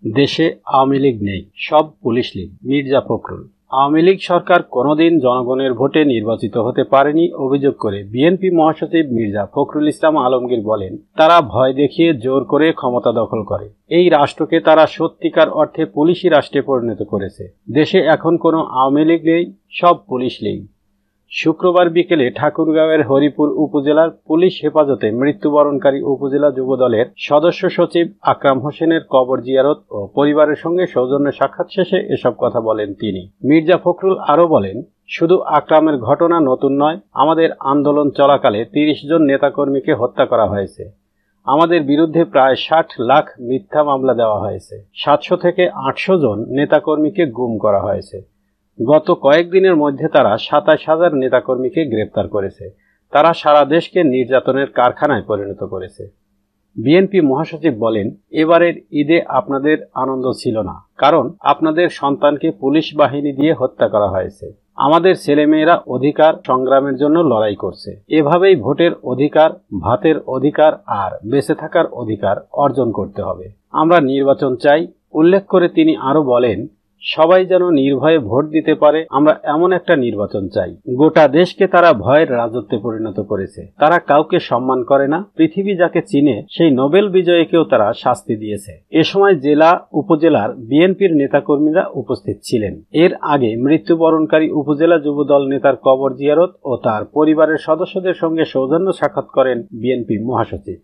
দেশে আওয়ামী লীগ নেই, সব পুলিশ লীগ। মির্জা ফখরুল। আওয়ামী লীগ সরকার কোনোদিন জনগণের ভোটে নির্বাচিত হতে পারেনি অভিযোগ করে বিএনপি মহাসচিব মির্জা ফখরুল ইসলাম আলমগীর বলেন, তারা ভয় দেখিয়ে জোর করে ক্ষমতা দখল করে। এই রাষ্ট্রকে তারা সত্যিকার অর্থে পুলিশি রাষ্ট্রে পরিণত করেছে। দেশে এখন কোনো আওয়ামী লীগ নেই, সব পুলিশ লীগ। শুক্রবার বিকেলে ঠাকুরগাঁওয়ের হরিপুর উপজেলার পুলিশ হেফাজতে মৃত্যুবরণকারী উপজেলা যুবদলের সদস্য সচিব আকরাম হোসেনের কবর জিয়ারত ও পরিবারের সঙ্গে সৌজন্য সাক্ষাৎ শেষে এসব কথা বলেন তিনি। মির্জা ফখরুল আরও বলেন, শুধু আকরামের ঘটনা নতুন নয়, আমাদের আন্দোলন চলাকালে ৩০ জন নেতাকর্মীকে হত্যা করা হয়েছে। আমাদের বিরুদ্ধে প্রায় ৬০ লাখ মিথ্যা মামলা দেওয়া হয়েছে। ৭০০ থেকে ৮০০ জন নেতাকর্মীকে গুম করা হয়েছে। গত কয়েকদিনের মধ্যে তারা ২৭,০০০ নেতাকর্মীকে গ্রেপ্তার করেছে। তারা সারা দেশকে নির্যাতনের কারখানায় পরিণত করেছে। বিএনপি মহাসচিব বলেন, এবারের ঈদে আপনাদের আনন্দ ছিল না, কারণ আপনাদের সন্তানকে পুলিশ বাহিনী দিয়ে হত্যা করা হয়েছে। আমাদের ছেলেমেয়েরা অধিকার সংগ্রামের জন্য লড়াই করছে। এভাবেই ভোটের অধিকার, ভাতের অধিকার আর বেঁচে থাকার অধিকার অর্জন করতে হবে। আমরা নির্বাচন চাই। উল্লেখ করে তিনি আরও বলেন, সবাই যেন নির্ভয়ে ভোট দিতে পারে, আমরা এমন একটা নির্বাচন চাই। গোটা দেশকে তারা ভয়ের রাজত্বে পরিণত করেছে। তারা কাউকে সম্মান করে না। পৃথিবী যাকে চিনে সেই নোবেল বিজয়ীকেও তারা শাস্তি দিয়েছে। এ সময় জেলা উপজেলার বিএনপির নেতাকর্মীরা উপস্থিত ছিলেন। এর আগে মৃত্যুবরণকারী উপজেলা যুবদল নেতার কবর জিয়ারত ও তার পরিবারের সদস্যদের সঙ্গে সৌজন্য সাক্ষাৎ করেন বিএনপি মহাসচিব।